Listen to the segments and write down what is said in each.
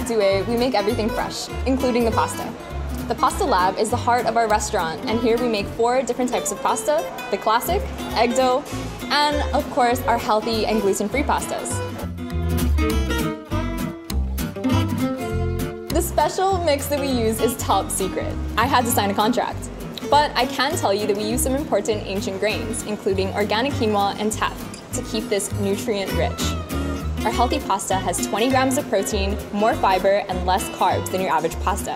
Chef Due, we make everything fresh, including the pasta. The Pasta Lab is the heart of our restaurant, and here we make 4 different types of pasta: the classic, egg dough, and of course our healthy and gluten-free pastas. The special mix that we use is top secret. I had to sign a contract. But I can tell you that we use some important ancient grains, including organic quinoa and teff, to keep this nutrient-rich. Our healthy pasta has 20 grams of protein, more fiber, and less carbs than your average pasta.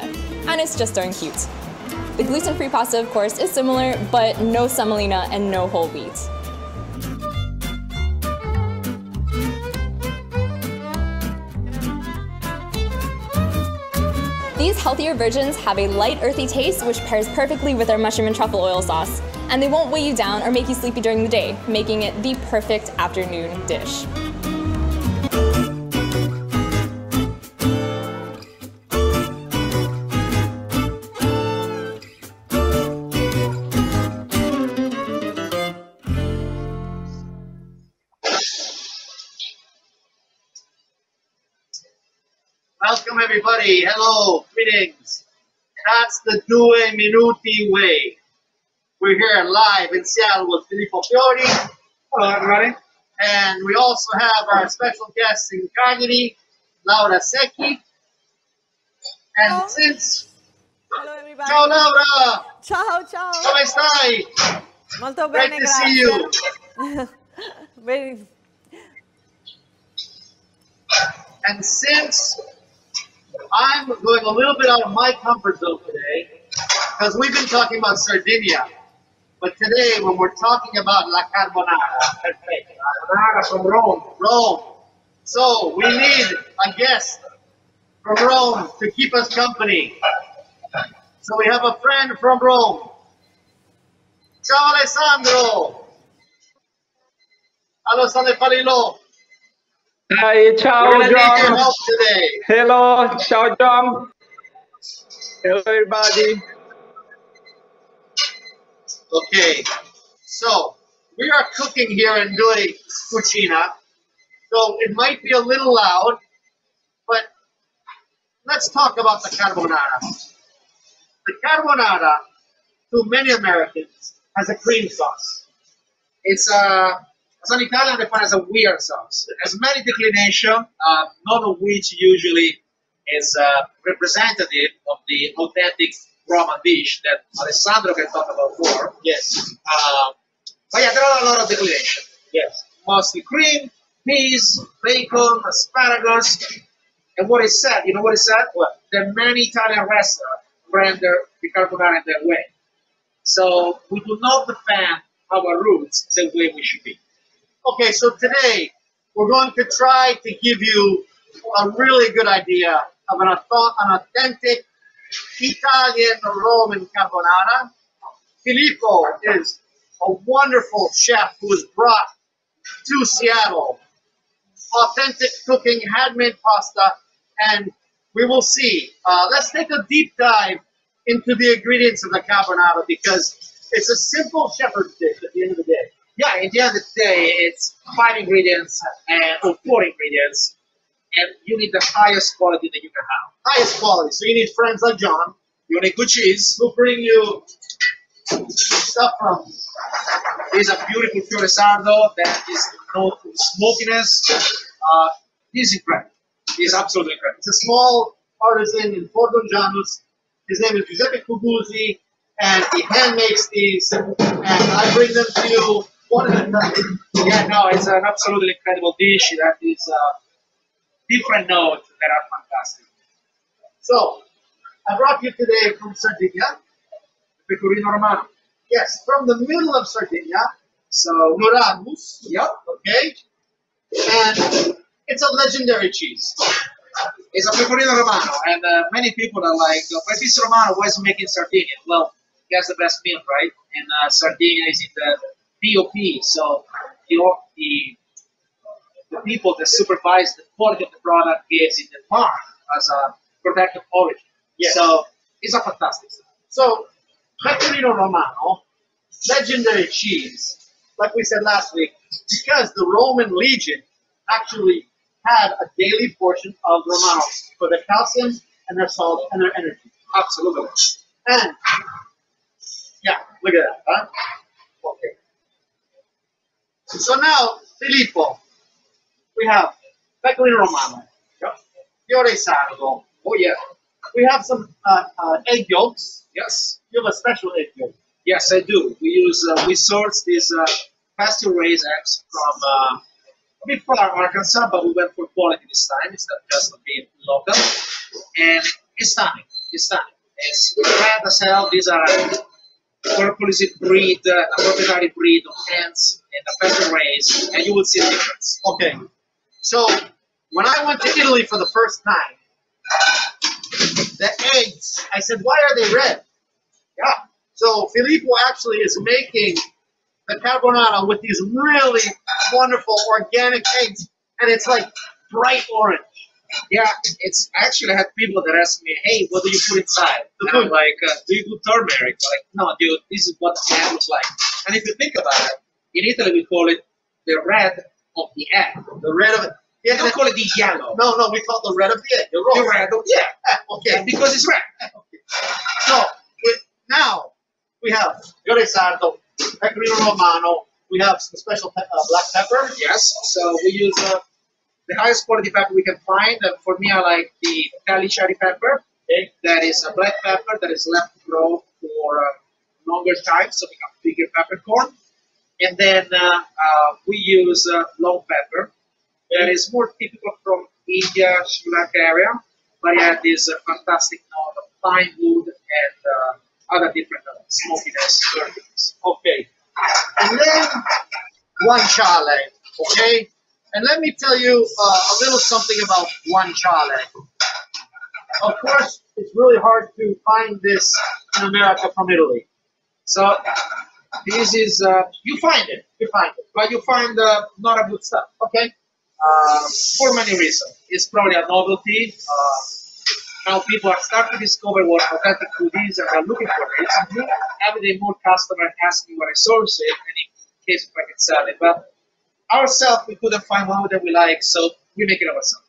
And it's just darn cute. The gluten-free pasta, of course, is similar, but no semolina and no whole wheat. These healthier versions have a light, earthy taste, which pairs perfectly with our mushroom and truffle oil sauce. And they won't weigh you down or make you sleepy during the day, making it the perfect afternoon dish. Welcome everybody, hello, greetings. That's the 2 Minuti way. We're here live in Seattle with Filippo Fiori. Hello everybody. And we also have our special guest in Cagliari, Laura Secchi. And hello. Hello everybody. Ciao Laura! Ciao, ciao! Come stai? Molto bene, Great to see you. Very... And since I'm going a little bit out of my comfort zone today, because we've been talking about Sardinia, but today when we're talking about La Carbonara, from Rome. So we need a guest from Rome to keep us company. So we have a friend from Rome. Ciao Alessandro! Allo Sale Palillo. Hi, ciao We're gonna need your John. help today. Hello, ciao John. Hello everybody. Okay, so we are cooking here and doing Cucina, so it might be a little loud, but let's talk about the carbonara. The carbonara, to many Americans, has a cream sauce. It's an Italian defined as a weird sauce. It has many declinations, none of which usually is representative of the authentic Roman dish that Alessandro can talk about more. Yes. But yeah, there are a lot of declinations. Yes. Mostly cream, peas, bacon, asparagus. And what is said, you know what is said? What? That many Italian restaurants render the carbonara in their way. So we do not defend our roots the way we should be. Okay, so today we're going to try to give you a really good idea of an authentic Italian Roman carbonara. Filippo is a wonderful chef who has brought to Seattle authentic cooking, handmade pasta, and we will see. Let's take a deep dive into the ingredients of the carbonara because it's a simple shepherd's dish at the end of the day. Yeah, at the end of the day, it's 5 ingredients or 4 ingredients, and you need the highest quality that you can have. Highest quality. So you need friends like John. You need good cheese. Who bring you stuff from. This is a beautiful Fiore Sardo that is known for smokiness. This is incredible. This is absolutely incredible. It's a small artisan in Fort Janus. His name is Giuseppe Cubuzi, and he hand makes these, and I bring them to you one at a time. Yeah, no, it's an absolutely incredible dish that is different notes that are fantastic. So, I brought you today from Sardinia, Pecorino Romano. Yes, from the middle of Sardinia, so Noramus, yep, okay, and it's a legendary cheese. It's a Pecorino Romano, and many people are like, but this Romano, why is it making Sardinia? Well, he has the best milk, right? And Sardinia is in the DOP, so the people that supervise the quality of the product gives it the mark as a protected origin. Yes. So it's a fantastic stuff. So Pecorino Romano, legendary cheese, like we said last week, because the Roman legion actually had a daily portion of Romano for their calcium and their salt and their energy. Absolutely. And yeah, look at that, huh? Okay. So now, Filippo, we have Pecorino Romano, Fiore Sardo. Oh yeah. We have some egg yolks. Yes. You have a special egg yolk. Yes, I do. We source these pasture-raised eggs from a bit far Arkansas, but we went for quality this time instead of just being local. And it's stunning. It's stunning. It's red as hell. These are purposely breed, a proprietary breed of hens and a pasture raised, and you will see the difference. Okay. So when I went to Italy for the first time, the eggs, I said, why are they red? Yeah. So Filippo actually is making the carbonara with these really wonderful organic eggs, and it's like bright orange. Yeah, it's actually I had people that ask me, hey, what do you put inside? And I'm like, do you do turmeric? Like, no, dude, this is what the egg looks like. And if you think about it, in Italy we call it the red of the egg. The red of it. Yeah, don't call it the yellow. No, we call it the red of the egg. The red of, yeah. Okay. Because it's red. Okay. So now we have Fiore Sardo, Pecorino Romano. We have some special black pepper. Yes. So we use the highest quality pepper we can find. And for me, I like the Cali cherry pepper. Okay. That is a black pepper that is left to grow for longer time, so become bigger peppercorn. And then we use long pepper. That is more typical from India, Sri Lanka area, but it has this fantastic note of pine wood and other different smokiness. Okay. And then Guanciale. Okay. And let me tell you a little something about Guanciale. Of course, it's really hard to find this in America from Italy. So this is, you find it, but you find not a good stuff. Okay. For many reasons. It's probably a novelty. Now people are starting to discover what authentic food is and are looking for it. Every day more customers ask me where I source it and in case if I can sell it. But ourselves, we couldn't find one that we like, so we make it ourselves.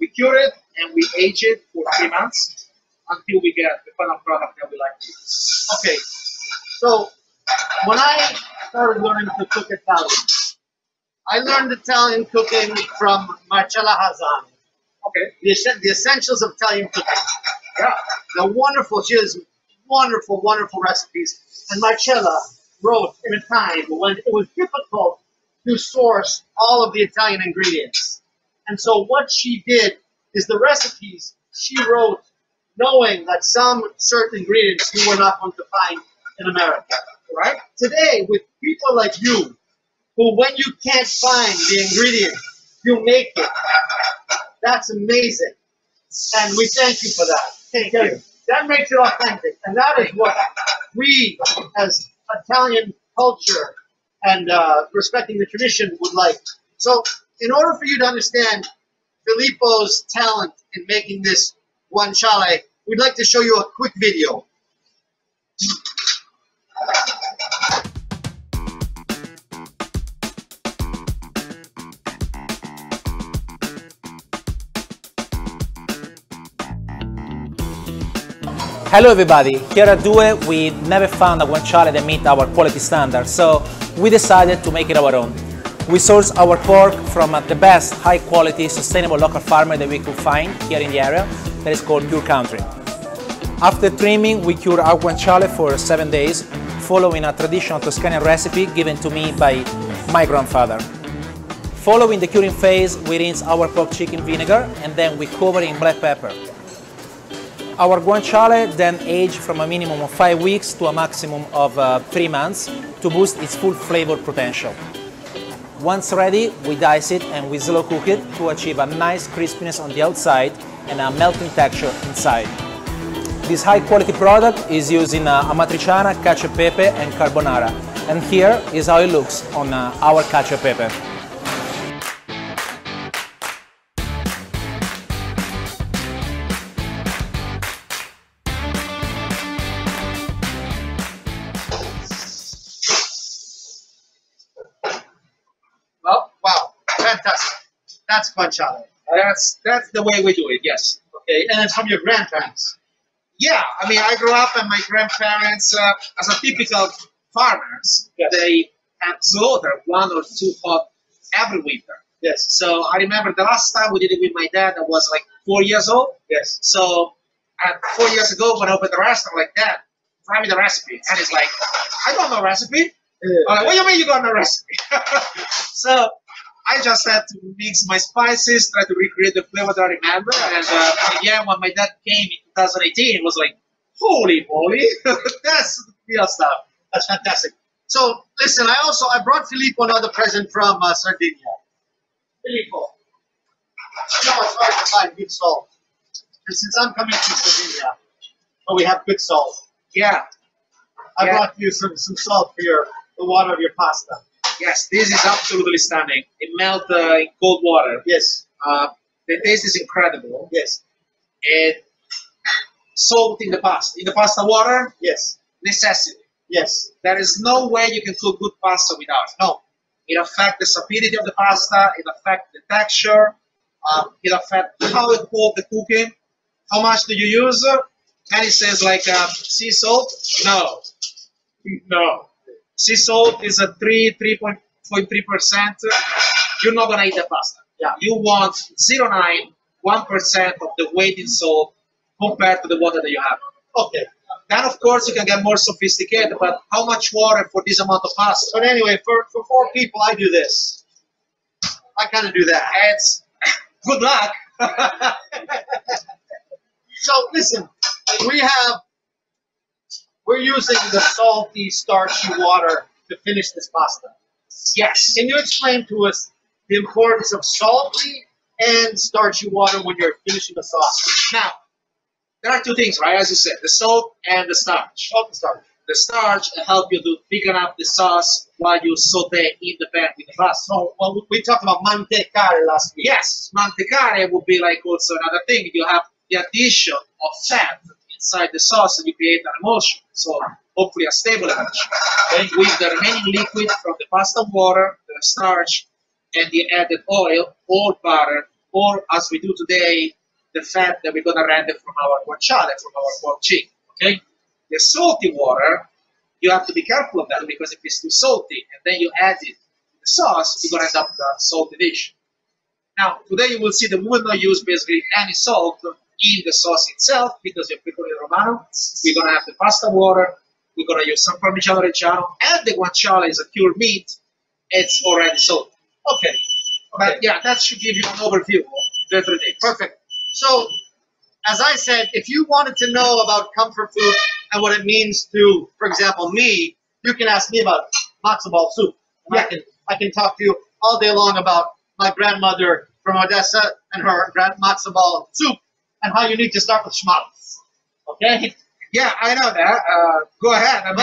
We cure it and we age it for 3 months until we get the final product that we like to use. Okay. So when I started learning to cook Italian, I learned Italian cooking from Marcella Hazan. Okay. The essentials of Italian cooking. Yeah. She has wonderful, wonderful recipes. And Marcella wrote in a time when it was difficult to source all of the Italian ingredients. And so what she did is the recipes she wrote knowing that some certain ingredients you were not going to find in America. Right? Today, with people like you, who when you can't find the ingredient, you make it. That's amazing. And we thank you for that. Thank you. That makes it authentic. And that is what we, as Italian culture and respecting the tradition, would like. So, in order for you to understand Filippo's talent in making this guanciale, we'd like to show you a quick video. Hello everybody, here at Due we never found a guanciale that meet our quality standards, so we decided to make it our own. We source our pork from the best high quality sustainable local farmer that we could find here in the area, that is called Pure Country. After trimming we cure our guanciale for 7 days, following a traditional Toscanian recipe given to me by my grandfather. Following the curing phase we rinse our pork chicken vinegar and then we cover it in black pepper. Our guanciale then aged from a minimum of 5 weeks to a maximum of 3 months to boost its full flavor potential. Once ready, we dice it and we slow cook it to achieve a nice crispiness on the outside and a melting texture inside. This high quality product is used in amatriciana, cacio e pepe and carbonara. And here is how it looks on our cacio e pepe. Well, wow, fantastic. That's guanciale. That's the way we do it. Yes. Okay, and it's from your grandparents. Yeah, I mean, I grew up and my grandparents, as a typical farmers, Yes. they had slaughter 1 or 2 hog every winter. Yes. So I remember the last time we did it with my dad, I was like 4 years old. Yes. So 4 years ago, when I opened the restaurant, like that, find me the recipe, and it's like, I got no recipe. I'm like, what do you mean you got no recipe? So I just had to mix my spices, try to recreate the flavor that I remember, and yeah, when my dad came in 2018, it was like, holy moly, that's real stuff. That's fantastic. So listen, I brought Filippo another present from Sardinia. Filippo, you know it's hard to find good salt. And since I'm coming from Sardinia, we have good salt. Yeah. I brought you some salt for the water of your pasta. Yes, this is absolutely stunning. It melts in cold water. Yes. The taste is incredible. Yes. And salt in the pasta. In the pasta water, Yes. necessity. Yes. There is no way you can cook good pasta without it. No. It affects the sapidity of the pasta. It affects the texture. It affects how it hold the cooking. How much do you use? And it says like sea salt. No. No. Sea salt is a 3.3%. You're not gonna eat the pasta. Yeah. You want 0.9, 1% of the weight in salt compared to the water that you have. Okay. Then of course you can get more sophisticated, but how much water for this amount of pasta? But anyway, for 4 people, I do this. I kind of do that. It's good luck. So listen, we're using the salty, starchy water to finish this pasta. Yes. Can you explain to us the importance of salty and starchy water when you're finishing the sauce? Now, there are 2 things, right? As you said, the salt and the starch. Salt and starch. The starch help you to thicken up the sauce while you saute in the pan with the pasta. So, well, we talked about mantecare last week. Yes, mantecare would be like also another thing. You have the addition of fat inside the sauce and you create an emulsion. So hopefully a stable emulsion. Okay? With the remaining liquid from the pasta water, the starch, and the added oil or butter, or as we do today, the fat that we're gonna render from our guanciale, from our pork cheek. Okay? The salty water, you have to be careful of that because if it's too salty and then you add it to the sauce, you're gonna end up with a salty dish. Now, today you will see that we will not use basically any salt in the sauce itself because you're Pecorino Romano. We're going to have the pasta water. We're going to use some Parmigiano Reggiano. And the guanciale is a pure meat. It's already salted. Okay. But yeah, that should give you an overview of the 3 things. Perfect. So, as I said, if you wanted to know about comfort food and what it means to, for example, me, you can ask me about matzo ball soup. And I can talk to you all day long about my grandmother from Odessa and her matzo ball soup and how you need to start with schmaltz. Okay? Yeah, I know that. Go ahead.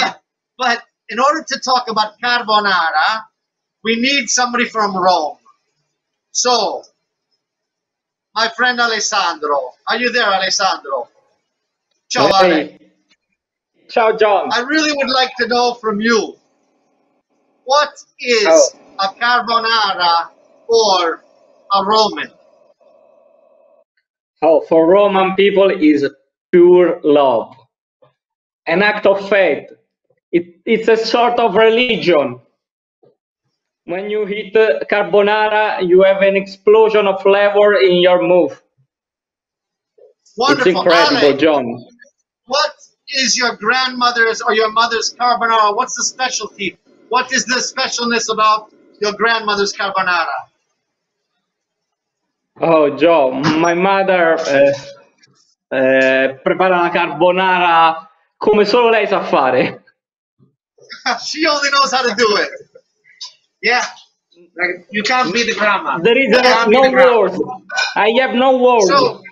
But in order to talk about carbonara, we need somebody from Rome. So, my friend Alessandro. Are you there, Alessandro? Ciao, Ale. Hey. Ciao, John. I really would like to know from you, what is a carbonara or a Roman? Oh, for Roman people is pure love, an act of faith. It's a sort of religion. When you eat carbonara, you have an explosion of flavor in your mouth. Wonderful. It's incredible, Ale, John. what is your grandmother's or your mother's carbonara? What's the specialty? What is the specialness about your grandmother's carbonara? Oh, Joe, my mother prepara la carbonara come solo lei sa fare. She only knows how to do it. Yeah. Like, you can't be the grandma. There is no words. I have no words. So,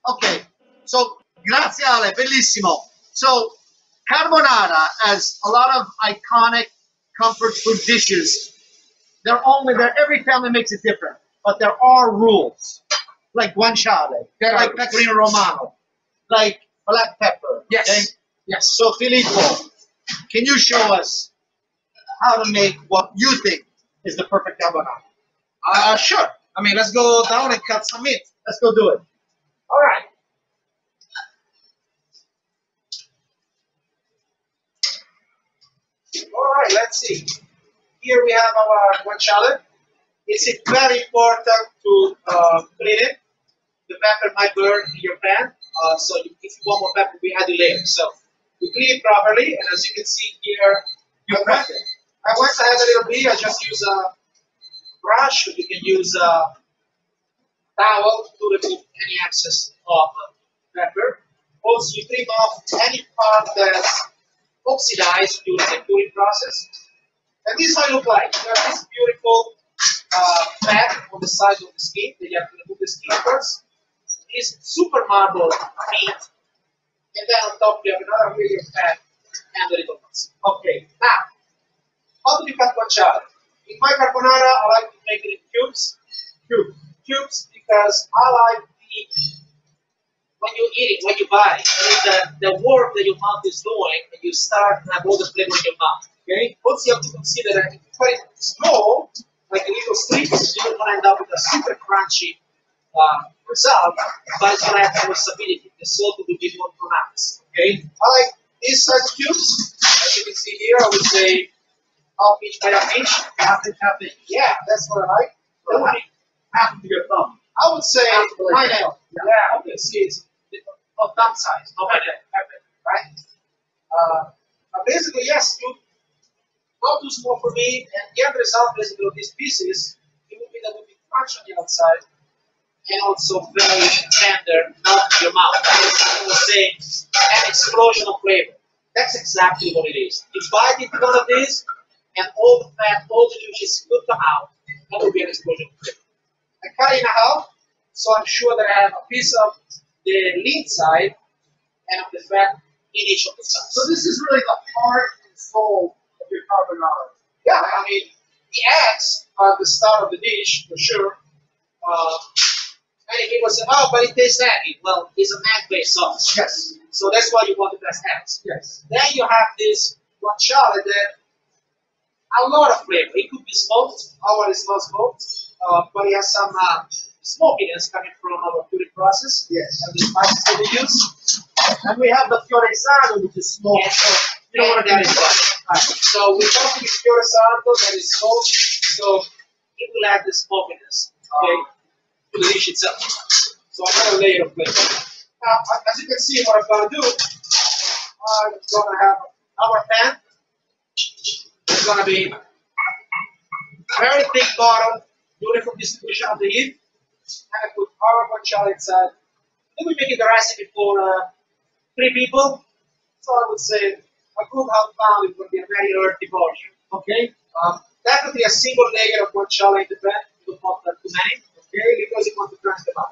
okay. So, grazie Ale, bellissimo. So, carbonara, as a lot of iconic comfort food dishes, every family makes it different, but there are rules, like guanciale, like pecorino romano, like black pepper. Yes. Okay? Yes. So, Filippo, can you show us how to make what you think is the perfect carbonara? Sure. I mean, let's go down and cut some meat. Let's go do it. All right. All right, let's see. Here we have our guanciale. It's very important to clean it. The pepper might burn in your pan, so if you want more pepper, we add a layer. So we clean it properly, and as you can see here, I went ahead a little bit. I just use a brush. You can use a towel to remove any excess of pepper. Also, you trim off any part that's oxidized during the curing process. And this is how it looks like. You have this beautiful fat on the side of the skin. Then you have to remove the skin first. This super marble meat. And then on top you have another layer of fat and the little ones. Okay, now, how do you cut guanciale? In my carbonara, I like to make it in cubes. Cubes because I like when you eat it, when you buy it, the work that your mouth is doing, and you start to have all the flavor in your mouth. Okay? Also, you have to consider that if you cut it small, like a little strips, you don't want to end up with a super crunchy result, but it's going to have more stability. The salt will be more pronounced. Okay? I like these size cubes. As you can see here, I would say half inch by half inch. Half inch. Yeah, that's what I like. So half of your thumb. I would say my nail. Yeah, okay. See, it's of thumb size. Okay, right? Basically, yes, you not too small for me, and the end result basically of these pieces, it will be that will be crunchy on the outside, and also very tender, not in your mouth. I was saying, an explosion of flavor. That's exactly what it is. You bite into one of these, and all the fat, all the juices will come out, and will be an explosion of flavor. I cut it in half, so I'm sure that I have a piece of the lean side and of the fat in each of the sides. So this is really the heart and soul of your carbonara. Yeah, I mean, the eggs are the start of the dish, for sure. Many people say, oh, but it tastes eggy. Well, it's an egg-based sauce. Yes. So that's why you want the best eggs. Yes. Then you have this guanciale that a lot of flavor. It could be smoked. Our is not smoked, but it has some smokiness coming from our curing process. Yes. And the spices that we use. And we have the Fiore Sano, which is smoked. Yeah, so you don't want to that is right. So we talk with Fiore Sano that is smoked, so it will add the smokiness, okay, to the dish itself. So another layer of flavor. Now, as you can see, what I'm going to do, I'm going to have our pan. It's going to be very thick bottom, uniform distribution of the heat, and I put our guanciale inside. Then we make the recipe for 3 people. So I would say a good half pound it would be a very earthy portion. Okay. Definitely a single layer of guanciale in the pan. You don't want that too many. Okay, because you want to crunch them up.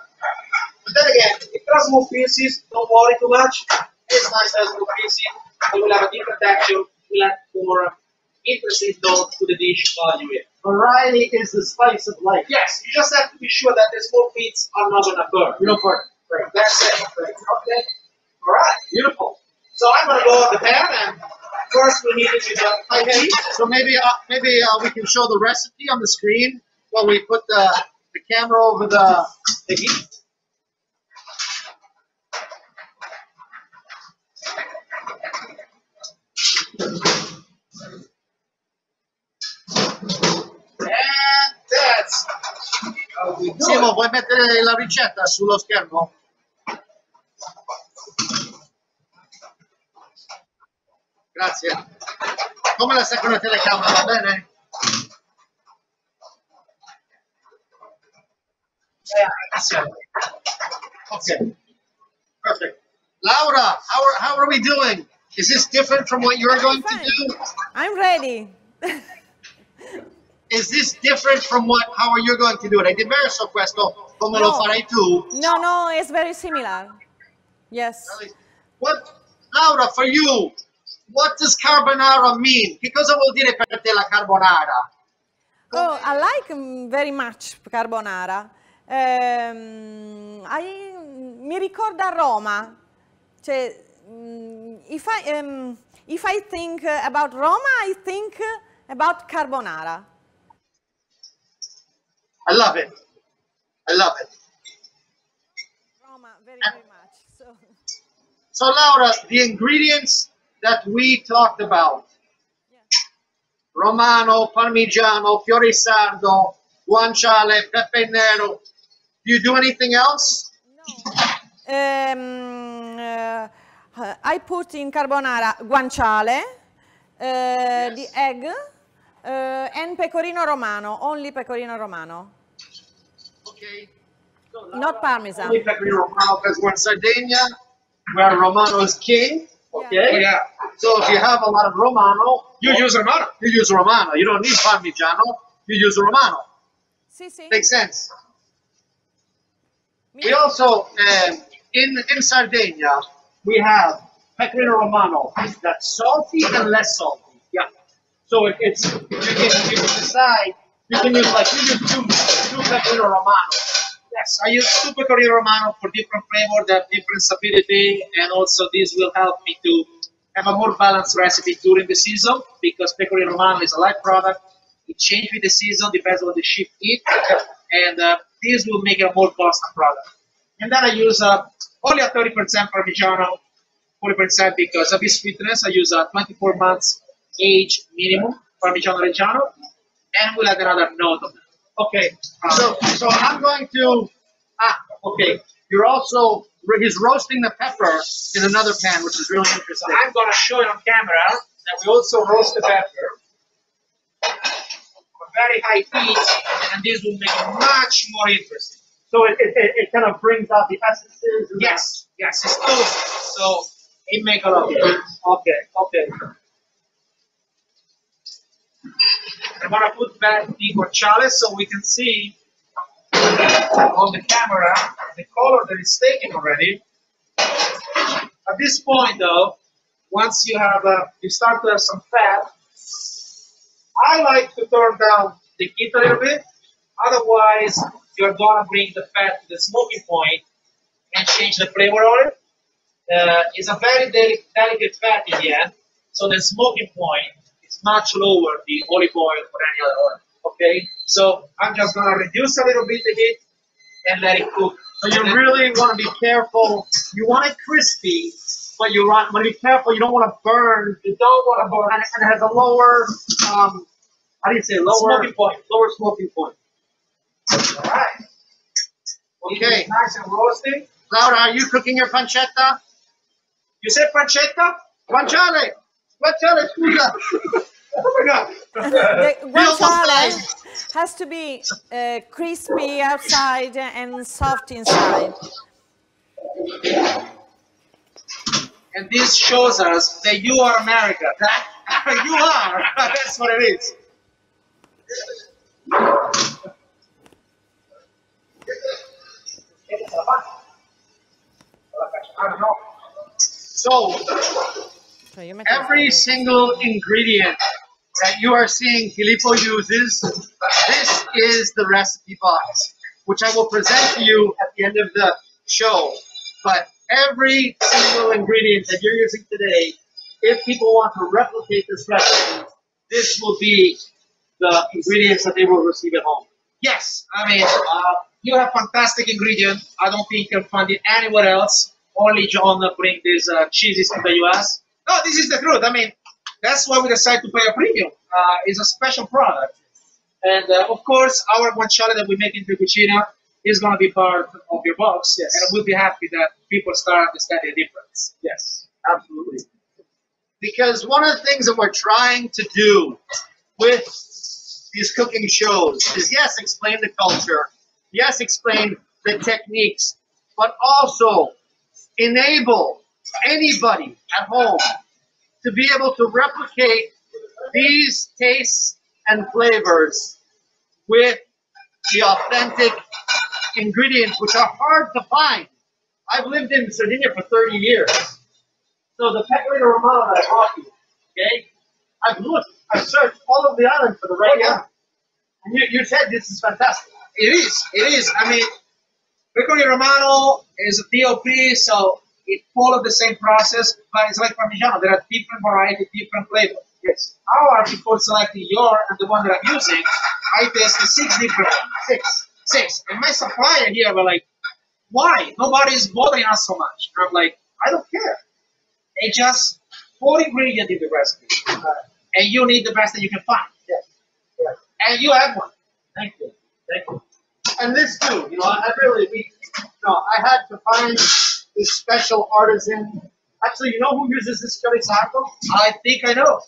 But then again, if there are small pieces, don't worry too much. It's nice as small pieces. It will have a different texture. It will add more interesting tone to the dish while you eat. Variety is the spice of life. Yes, you just have to be sure that the small bits are not going to burn. You don't burn. Right. That's it. Right. Okay. All right. Beautiful. So I'm going to go on the pan, and first we need it with the high heat. So maybe we can show the recipe on the screen while we put the camera over the heat. And that's how we do Simo, it. vuoi mettere la ricetta sullo schermo? Grazie. Come la seconda telecamera, va bene? Okay. Perfect. Laura, how are we doing? Is this different from what you're going to do? I'm ready. Is this different from how are you going to do it? È diverso questo come lo farai tu? No, it's very similar. Yes. What, Laura, for you, what does carbonara mean? Che cosa vuol dire per te la carbonara? Oh, I like very much carbonara. Mi ricorda Roma. Cioè, if I think about Roma, I think about carbonara. I love it. I love it. Roma, very much. So Laura, the ingredients that we talked about, Romano, Parmigiano, Fiori Sardo, Guanciale, Pepe Nero, do you do anything else? No. I put in carbonara guanciale, the egg, and Pecorino Romano, only Pecorino Romano. Okay. So Not Parmesan. Only Pecorino Romano because we're in Sardinia, where Romano is king. Okay. Yeah. So if you have a lot of Romano, You use Romano. you use Romano. You don't need Parmigiano. You use Romano. Sì, sì. Makes sense. We also, in Sardinia, we have Pecorino Romano that's salty and less salty. Yeah. So it's you can decide. You can use two Pecorino Romano. Yes, I use two Pecorino Romano for different flavor, that different stability, and also this will help me to have a more balanced recipe during the season, because Pecorino Romano is a light product. It changes with the season, depends on the shift eat, and this will make it a more constant product. And then I use only a 30% Parmigiano, 40% because of its sweetness. I use a 24 months age minimum Parmigiano Reggiano, and we'll add another note of that. Okay. So I'm going to. Okay. You're also. He's roasting the pepper in another pan, which is really So interesting. I'm going to show you on camera that we also roast the pepper on very high heat, and this will make it much more interesting. So it kind of brings out the essences. And Yes, it's toasted, so it makes a lot of difference. Okay. I'm going to put back the guanciale so we can see on the camera the color that is taken already. At this point, though, once you have you start to have some fat, I like to turn down the heat a little bit. Otherwise, you're gonna bring the fat to the smoking point and change the flavor of it. It's a very delicate fat in the end, so the smoking point is much lower the olive oil or any other oil. Okay, so I'm just gonna reduce a little bit the heat and let it cook. So you really want to be careful. You want it crispy, but you want to be careful. You don't want to burn. You don't want to burn. And it has a lower. How do you say lower Smoking point. Lower smoking point. All right. Okay. Nice and roasting. Laura, are you cooking your pancetta? You said pancetta? Guanciale. Guanciale, scusa. Oh my God. The guanciale has to be crispy outside and soft inside. And this shows us that you are America. You are. That's what it is. So every single ingredient that you are seeing Filippo uses, this is the recipe box, which I will present to you at the end of the show. But every single ingredient that you're using today, if people want to replicate this recipe, this will be the ingredients that they will receive at home. Yes, I mean, you have fantastic ingredients. I don't think you'll find it anywhere else. Only John bring these cheeses from the US. No, this is the truth. I mean, that's why we decided to pay a premium. It's a special product. And of course, our guanciale that we make in the Cucina is going to be part of your box. Yes. And we'll be happy that people start understanding the difference. Yes, absolutely. Because one of the things that we're trying to do with these cooking shows is, yes, explain the culture, yes, explain the techniques, but also enable anybody at home to be able to replicate these tastes and flavors with the authentic ingredients, which are hard to find. I've lived in Sardinia for 30 years. So the Pecorino Romano that I brought you, okay? I've looked, I've searched all over the island for the right one. And you said this is fantastic. It is. I mean, Pecorino Romano is a DOP, so it follows the same process, but it's like Parmigiano. There are different varieties, different flavors. Yes. Before selecting your and the one that I'm using, I tested 6 different ones. 6. And my supplier here were like, why? Nobody is bothering us so much. And I'm like, I don't care. It's just 4 ingredients in the recipe. And you need the best that you can find. Yes. Yes. And you have one. Thank you. Thank you. And this too, you know, I had to find this special artisan. Actually, you know who uses this chorizo? I think I know.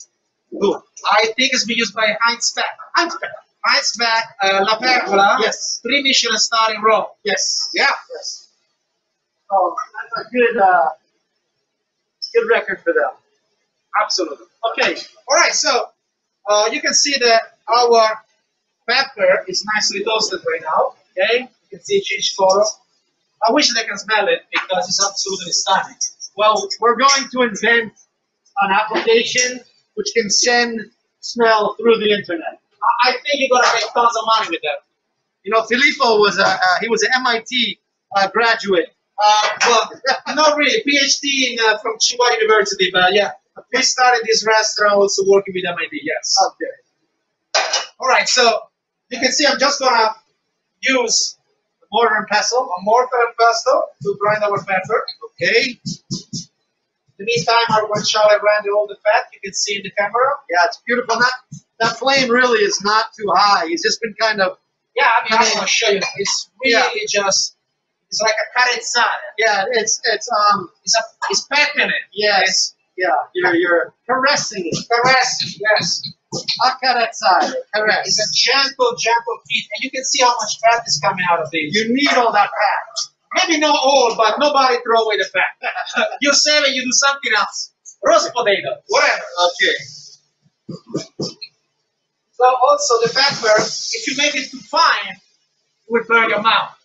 Who? I think it's been used by Heinz Beck. Heinz Beck, La Pergola. Yes. 3 Michelin star in Rome. Yes. Yeah. Yes. So that's a good record for them. Absolutely. Okay. All right. So you can see that our pepper is nicely toasted right now. Okay. You can see it change color. I wish they can smell it because it's absolutely stunning. Well, we're going to invent an application which can send smell through the internet. I think you're gonna make tons of money with that. You know, Filippo was an MIT graduate. Well, not really. PhD from Chihuahua University, but yeah, we started this restaurant also working with MIT. Yes. Okay. All right. So you can see I'm just gonna use Mortar and pestle. a mortar and pestle to grind our pepper. Okay. In the meantime, our guanciale ran all the fat. You can see in the camera. Yeah, it's beautiful. That flame really is not too high. He's just been kind of. Yeah, I mean, I'm gonna show you. It's really just. It's like a carezzata. Yeah, it's pecking it. Yes. Yeah, you're caressing it. Caress. Yes. Accarezzare. Caress. It's a gentle feed, and you can see how much fat is coming out of these. You need all that fat. Maybe not all, but nobody throw away the fat. You save it, you do something else. Roast potato, whatever. Okay. So also the pepper, if you make it too fine, it will burn your mouth.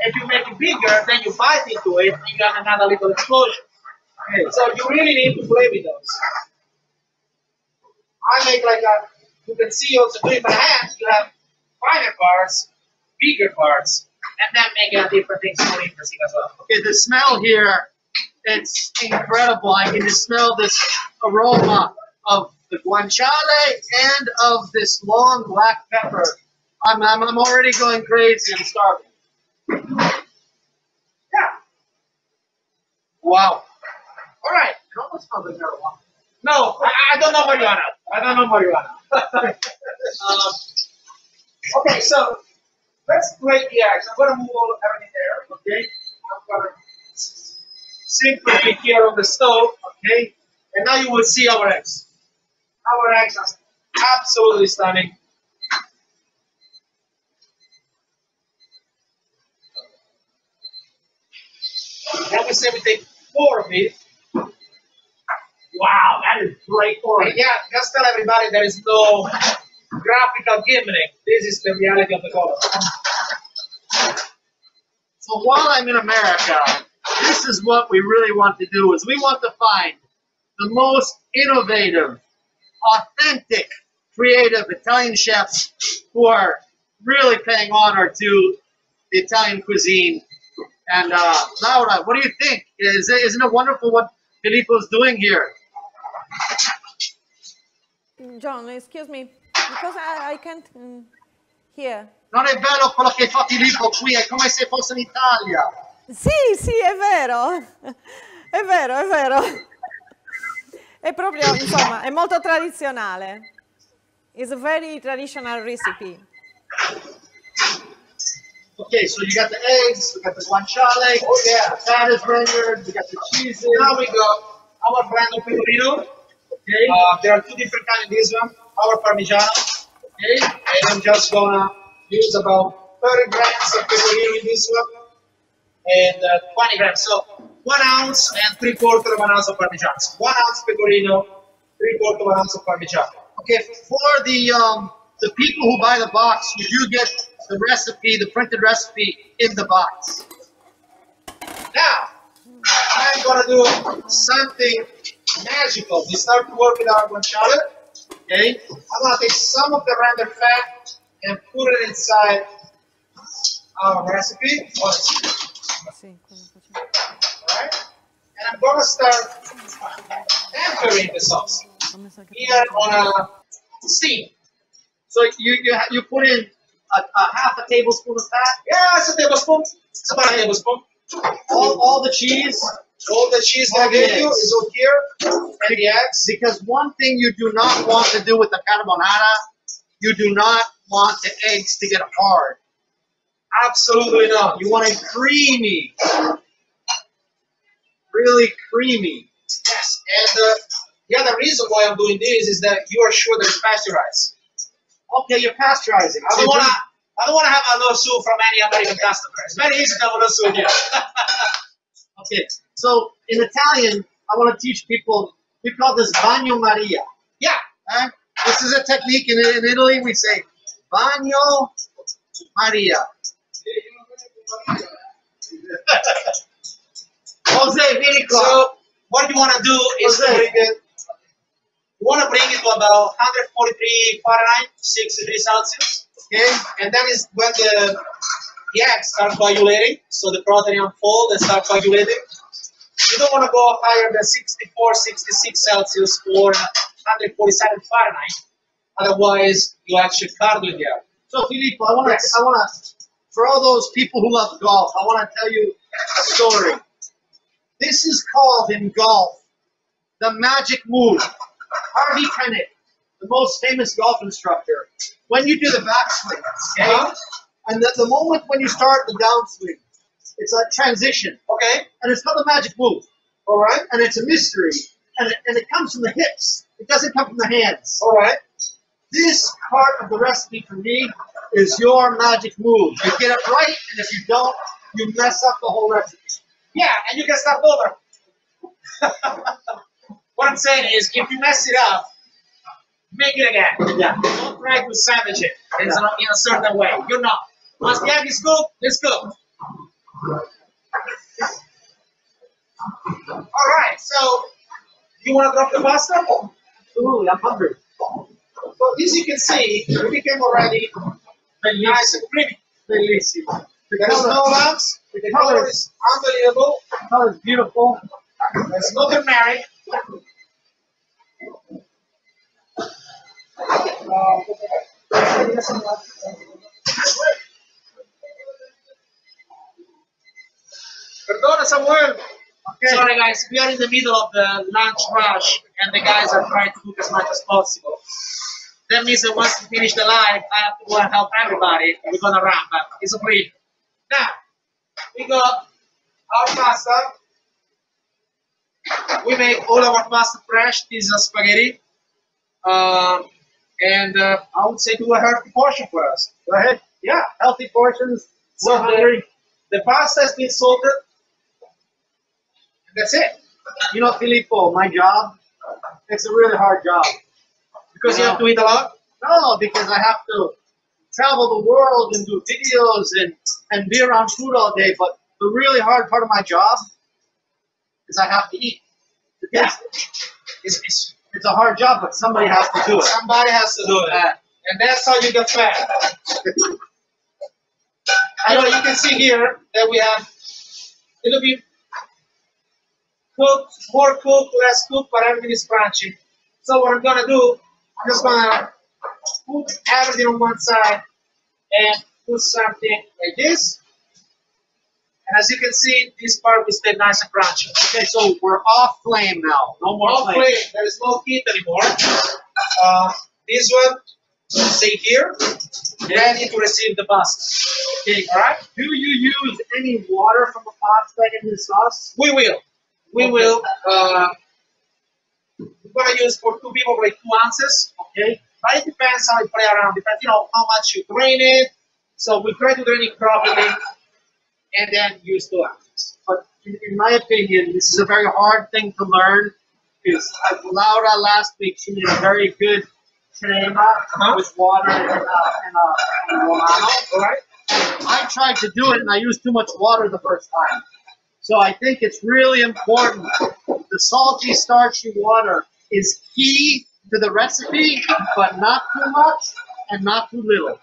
If you make it bigger, then you bite into it, and you got another little explosion. Okay. So you really need to play with those. I make like a, you can see also doing by hand, you have finer parts, bigger parts, and then make a different things more interesting as well. Okay, the smell here, it's incredible. I can just smell this aroma of the guanciale and of this long black pepper. I'm already going crazy. I'm starving. Yeah. Wow. All right. It almost smells like marijuana. No, I don't know marijuana. I don't know marijuana. Okay, so let's break the eggs. I'm going to move all everything there. Okay. I'm going to simply here on the stove. Okay. And now you will see our eggs. Our eggs are absolutely stunning. Then we say we take 4 of these. Wow, that is great orange. Yeah, just tell everybody there is no graphical gimmick. This is the reality of the color. So while I'm in America, this is what we really want to do, is we want to find the most innovative, authentic, creative Italian chefs who are really paying honor to the Italian cuisine. And Laura, what do you think? Isn't it wonderful what Filippo's doing here? John, excuse me, because I can't hear. Non è bello quello che fa Filippo qui, è come se fosse in Italia. Sì, sì, è vero. È vero, è vero. È proprio, insomma, è molto tradizionale. It's a very traditional recipe. Okay, so you got the eggs, we got the guanciale, oh yeah, the fat is rendered, we got the cheese. Now we got our brand of pecorino. Okay. There are 2 different kinds in this one. Our Parmigiano. Okay. And I'm just gonna use about 30 grams of pecorino in this one, and 20 grams. So 1 ounce and 3/4 of an ounce of Parmigiano. So 1 ounce pecorino, 3/4 of an ounce of Parmigiano. Okay, for the people who buy the box, you do get the recipe, the printed recipe in the box. Now, I'm gonna do something magical. We start to work with our guanciale. Okay, I'm gonna take some of the rendered fat and put it inside our recipe. Alright? And I'm gonna start tempering the sauce here on a steam. So you put in a half a tablespoon of fat? Yeah, it's a tablespoon. It's about a tablespoon. All the cheese? All the cheese that I gave you is over here. And the eggs. Because one thing you do not want to do with the carbonara, you do not want the eggs to get hard. Absolutely not. You want it creamy. Really creamy. Yes, and the other reason why I'm doing this is that you are sure that it's pasteurized. Okay, you're pasteurizing. I don't wanna have a no soup from any American customer. It's very easy to have a no soup here. Okay, so in Italian, I want to teach people, we call this bagno Maria. Yeah. This is a technique in Italy, we say bagno Maria. Jose, vieni qua. So what you want to do is to bring it. You want to bring it to about 143 Fahrenheit, 6 degrees Celsius. Okay, and then is when the eggs start coagulating, so the protein unfold and start coagulating. You don't want to go higher than 64, 66 Celsius or 147 Fahrenheit. Otherwise, you actually curdle in there. So Filippo, I want to, for all those people who love golf, I want to tell you a story. This is called in golf the magic move. Harvey Penick, the most famous golf instructor, when you do the backswing, okay, and the moment when you start the downswing, it's a transition, okay, and it's called the magic move, all right, and it's a mystery, and it comes from the hips. It doesn't come from the hands, all right. This part of the recipe for me is your magic move. You get it right, and if you don't, you mess up the whole recipe. Yeah, and you can start over. What I'm saying is, if you mess it up, make it again. Yeah. Don't try to savage it in a certain way. You're not. Once the egg is cooked, it's cooked. All right. So, you want to drop the pasta? Absolutely. I'm hungry. So, as you can see, it became already nice and creamy. Bellissimo. There's no lumps. The color is unbelievable. The color is beautiful. There's no turmeric. Perdona, Samuel. Okay. Sorry, guys. We are in the middle of the lunch rush, and the guys are trying to cook as much as possible. That means that once we finish the live, I have to go and help everybody. We're gonna run, but it's okay. Now, we got our pasta. We make all our pasta fresh. This is a spaghetti. And I would say do a healthy portion for us. Go ahead. Yeah. Healthy portions. So the pasta has been salted. And that's it. You know, Filippo, my job, it's a really hard job. Because you have to eat a lot? No, because I have to travel the world and do videos and be around food all day. But the really hard part of my job is I have to eat. Yeah. It's a hard job, but somebody has to do it. Somebody has to do it. And that's how you get fat. You know, you can see here that we have a little bit cooked, more cooked, less cooked, but everything is crunchy. So what I'm gonna do, I'm just gonna put everything on one side and do something like this. And as you can see, this part will stay nice and crunchy. Okay, so we're off flame now. No more flame. There is no heat anymore. This one, stay here, ready to receive the pasta. Okay, all right? Do you use any water from the pasta in the sauce? We will. We will. We're going to use for 2 people like 2 ounces. Okay? But it depends how you play around. Depends, you know, how much you drain it. So we try to drain it properly and then use 2 ounces. But in my opinion, this is a very hard thing to learn. Because Laura last week, she made a very good crema with water and Romano. All right? I tried to do it and I used too much water the first time. So I think it's really important. The salty, starchy water is key to the recipe, but not too much and not too little.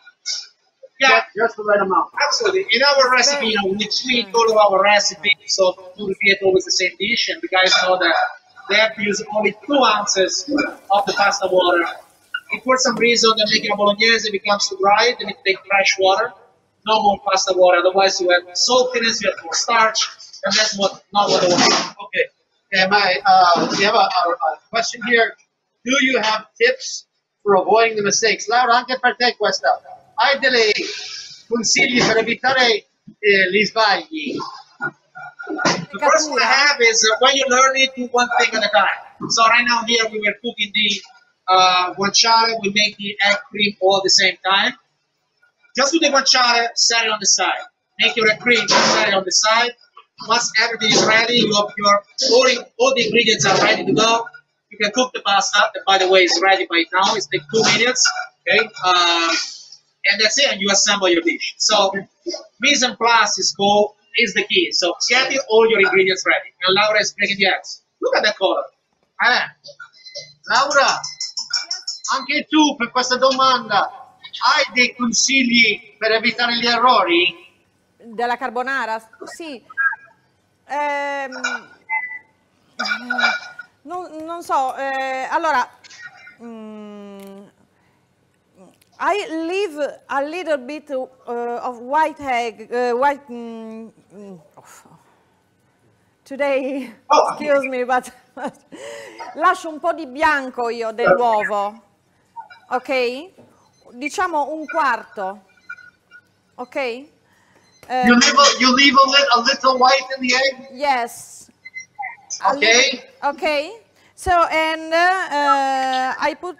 Yeah, just the right amount. Absolutely. In our recipe, you know, we tweak all of our recipes so to repeat always the same dish. And the guys know that they have to use only 2 ounces of the pasta water if for some reason they're making a bolognese becomes too dry, then you take fresh water, no more pasta water. Otherwise, you have saltiness, you have more starch, and that's not what I want. Okay. We have a question here. Do you have tips for avoiding the mistakes? Laura, anche per te questa. Hai delle consigli per evitare gli sbagli? The first one I have is when you learn it, do one thing at a time. So right now here we were cooking the guanciale, we make the egg cream all at the same time. Just do the guanciale, set it on the side. Make your egg cream, set it on the side. Once everything is ready, you have all the ingredients are ready to go. You can cook the pasta. That, by the way, is ready by now. It's like 2 minutes. Okay, and that's it. And you assemble your dish. So mise en place is the key. So get all your ingredients ready. And Laura is breaking the eggs. Look at that color. Laura, anche tu per questa domanda hai dei consigli per evitare gli errori? Della carbonara? Sì. Non so, allora, I leave a little bit of white egg, today, excuse me, but lascio un po' di bianco io dell'uovo, ok? Diciamo un quarto, ok? You leave a little white in the egg? Yes. Okay. Okay. So, and I put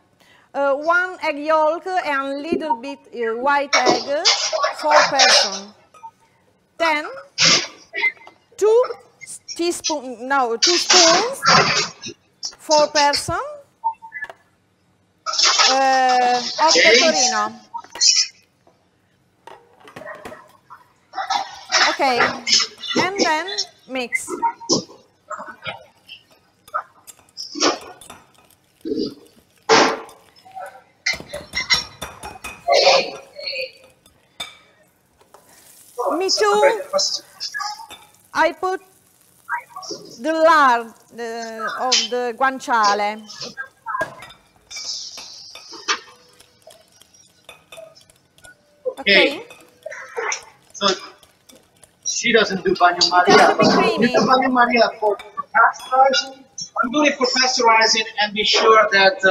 1 egg yolk and a little bit white egg for person. Then 2 spoons for person of pecorino. Okay, and then mix. Me too. I put the lard of the guanciale. Okay. So she doesn't do bagno Maria. You do bagno Maria for pasteurizing? I'm doing it for pasteurizing and be sure that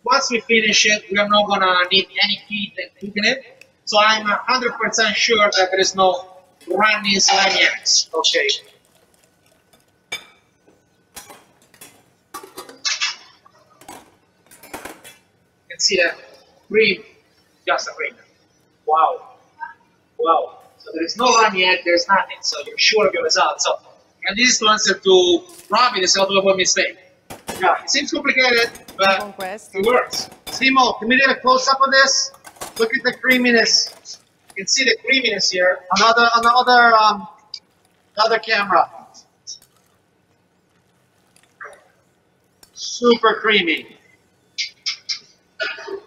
once we finish it, we are not going to need any heat and cooking it. So I'm 100% sure that there is no runny, slimy eggs. Okay. You can see that cream, just a cream. Wow. Wow. So there is no runny egg, there's nothing. So you're sure of your results. So, and this is to answer to Robbie, the self-avoid mistake. Yeah, it seems complicated, but it works. Simo, can we get a close-up of this? Look at the creaminess. You can see the creaminess here. Another camera. Super creamy.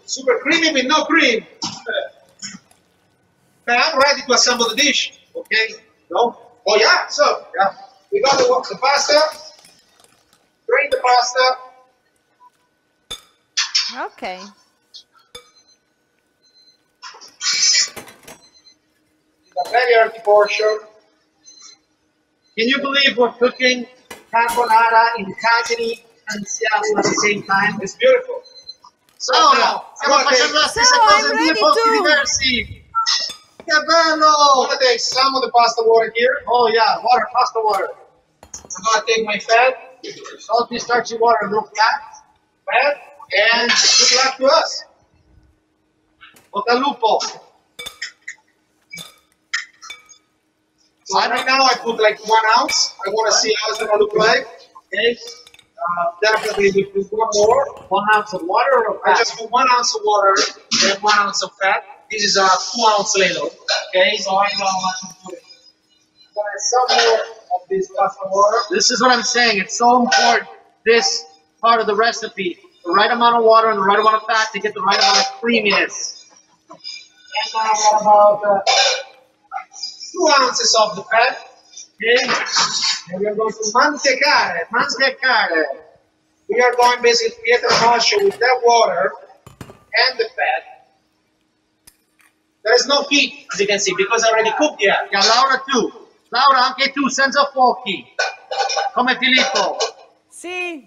Super creamy with no cream. Okay, I'm ready to assemble the dish. Okay? No? Oh yeah, so yeah. We got the pasta. Drain the pasta. Okay. A very earthy portion. Can you believe we're cooking carbonara in Cagliari and Seattle at the same time? It's beautiful. So now, stiamo facendo la stessa cosa in 2 posti diversi. Che bello! I'm going to take some of the pasta water here. Oh yeah, water, pasta water. I'm going to take my fat. Salty, starchy water, no fat. And good luck to us. Bocca al lupo. So right now I put like 1 ounce. I want to see how it's going to look like. Okay. Definitely we put 1 more. 1 ounce of water or fat? I just put 1 ounce of water and 1 ounce of fat. This is a 2 ounce ladle. Okay, so I know how much to put it. Some more of this pasta water. This is what I'm saying. It's so important. This part of the recipe. The right amount of water and the right amount of fat to get the right amount of creaminess. And now what about 2 ounces of the fat. Okay. And we are going to mantecare. Mantecare. We are going basically to get a moisture with that water and the fat. There is no heat, as you can see, because I already cooked the egg. Yeah, Laura too. Laura, anche tu, senza fuochi. Come Filippo. Sì,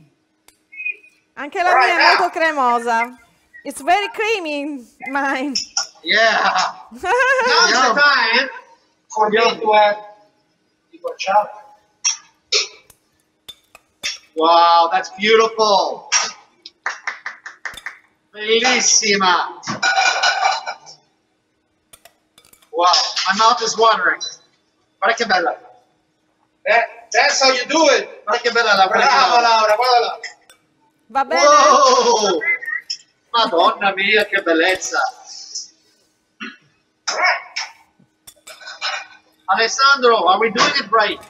anche la mia è molto cremosa. It's very creamy, mine. Yeah. Now's the time for me to add the guanciale. Wow, that's beautiful. Bellissima. Wow, my mouth is watering. Guarda che bella. That's how you do it. Guarda che bella la Brava Laura, guarda là. Va bene? Wow! Madonna mia, che bellezza. Alessandro, are we doing it right?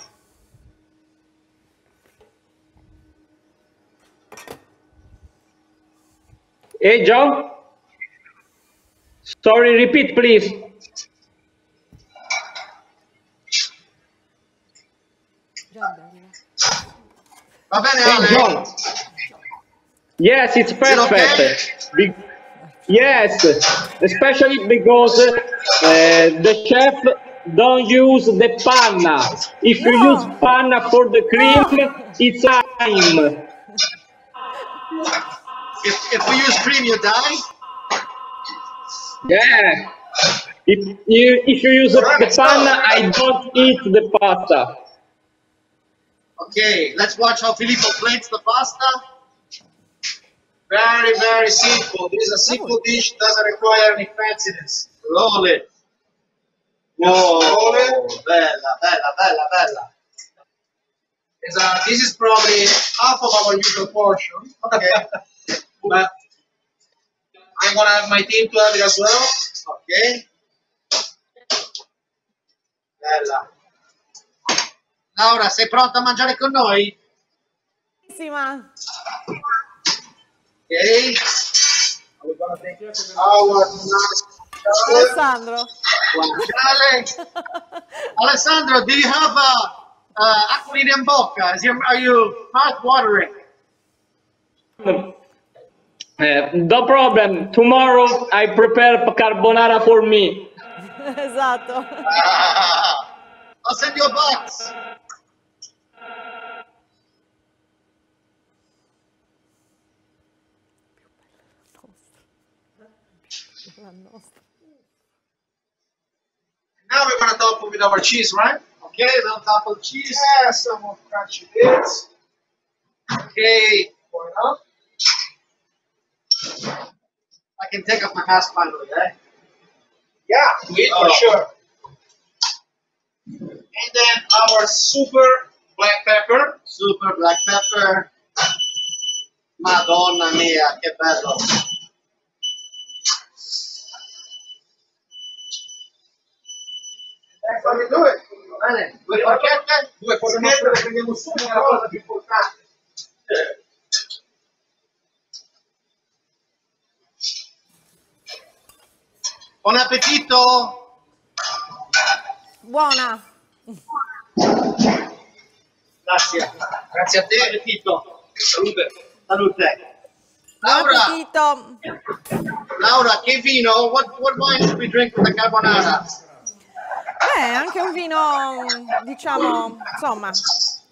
Hey, John? Sorry, repeat, please. Va bene, Hey, Ale? John. Yes, it's perfect. Yes, especially because the chef don't use the panna. If you use panna for the cream, it's time. If we use cream, you die? Yeah. If you use the panna, I don't eat the pasta. Okay, let's watch how Filippo plates the pasta. Very, very simple. This is a simple dish, doesn't require any fanciness. Roll it. Roll Whoa, it. bella, bella, bella, bella. This is probably half of our usual portion. Okay. But I'm gonna have my team to have it as well. Ok. Bella. Laura, sei pronta a mangiare con noi? Bellissima. Ok. We're gonna take our nice Alessandro. Guanciale. Alessandro, do you have acquolina in bocca? Are you mouth watering? No problem. Tomorrow I prepare carbonara for me. Esatto. I'll send you a box. Now we're gonna top it with our cheese, right? Okay, on top of cheese. Yeah, some more crunchy bits. Okay, Pour it up. I can take off my mask finally, eh? Yeah, we eat for sure. And then our super black pepper. Super black pepper. Madonna mia, che bello. That's how we do it. Bene, due forchette? Due forchette, le prendiamo subito la cosa più importante. Buon appetito! Buona. Grazie. Grazie a te. Buon appetito. Salute. Salute. Buon Laura, appetito. Laura, che vino? What wine should we drink with the carbonara? Anche un vino, diciamo, insomma,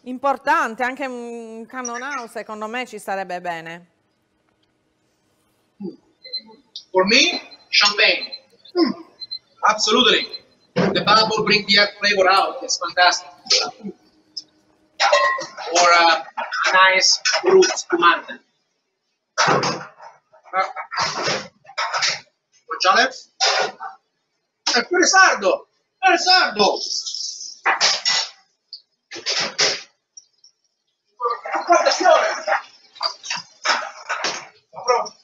importante, anche un cannonau secondo me ci starebbe bene. For me, champagne. Absolutely. The bubble brings the flavor out. It's fantastic. Or a nice brut spumante. Guanciale? È pure sardo! È sardo! Guardazione! Ma pronto?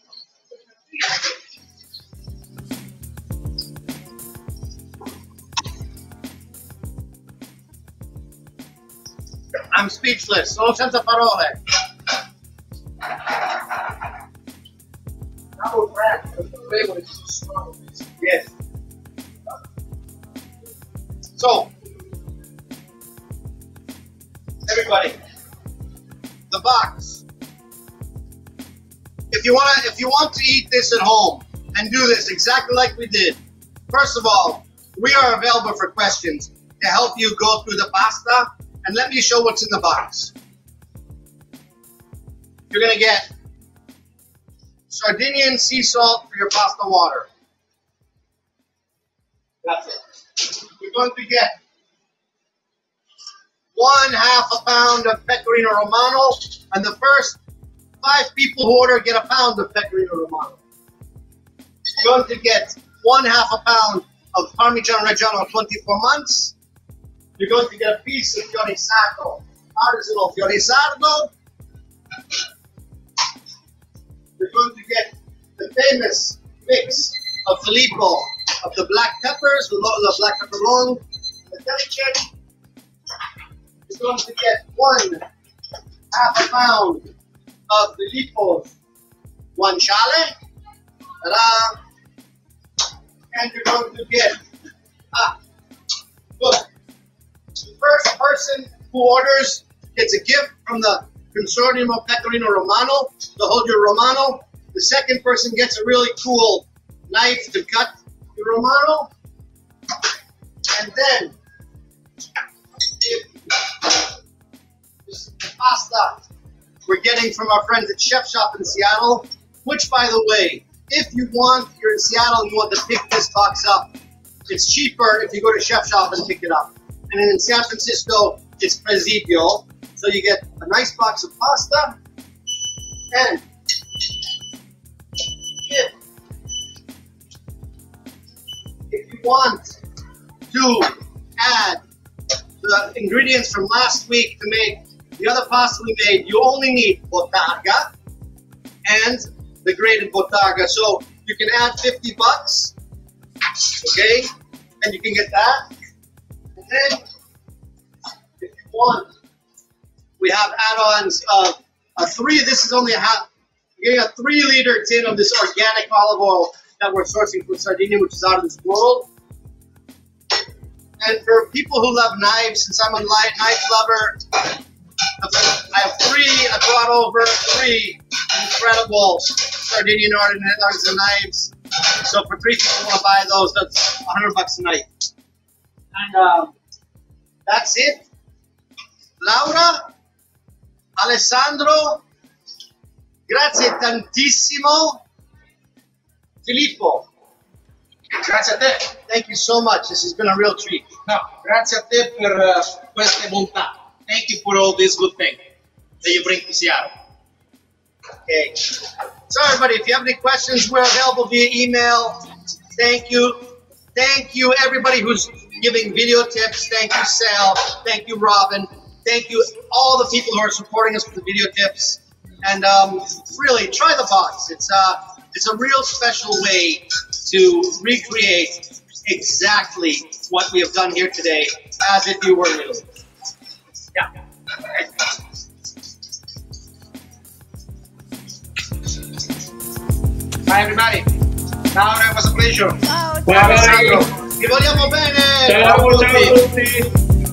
I'm speechless, sono senza parole. Double crack, the flavor is so strong. Yes. So, everybody, the box. If you want to eat this at home, and do this exactly like we did. First of all, we are available for questions to help you go through the pasta, and let me show what's in the box. You're gonna get Sardinian sea salt for your pasta water. That's it. You're going to get 1/2 pound of Pecorino Romano, and the first 5 people who order get a pound of Pecorino Romano. You're going to get 1/2 pound of Parmigiano Reggiano 24 months. You're going to get a piece of Fiori Sardo, artisanal Fiori Sardo. You're going to get the famous mix of Filippo of the black peppers, the black pepper long, the delicous. You're going to get 1/2 pound of Filippo's Guanciale. Ta-da! And you're going to get, look, the first person who orders gets a gift from the Consortium of Pecorino Romano, the hold your Romano. The second person gets a really cool knife to cut the Romano. And then, this is the pasta we're getting from our friends at Chef Shop in Seattle, which, by the way, if you're in Seattle and you want to pick this box up, it's cheaper if you go to Chef Shop and pick it up. And then in San Francisco, it's Presidio. So you get a nice box of pasta, and if you want to add the ingredients from last week to make the other pasta we made, you only need botarga and the grated botarga. So you can add 50 bucks, okay? And you can get that. And then, if you want, we have add-ons of this is only you're getting a 3-liter tin of this organic olive oil that we're sourcing from Sardinia, which is out of this world. And for people who love knives, since I'm a knife lover, I have I brought over 3 incredible Sardinian artisan knives. So for 3 people who want to buy those, that's $100 a night. And that's it. Laura, Alessandro, grazie tantissimo. Filippo, Grazie a te. thank you so much. This has been a real treat. No, grazie a te per queste bontà. Thank you for all these good things that you bring to Seattle. Okay. So everybody, if you have any questions, we're available via email. Thank you. Thank you everybody who's giving video tips. Thank you, Sal. Thank you, Robin. Thank you all the people who are supporting us with the video tips. And really, try the box. It's a real special way to recreate exactly what we have done here today, as if you were in Italy. Yeah. Bye everybody. Ciao, it was a pleasure. Ciao, Ciao, Alessandro, vi vogliamo bene. ciao a tutti.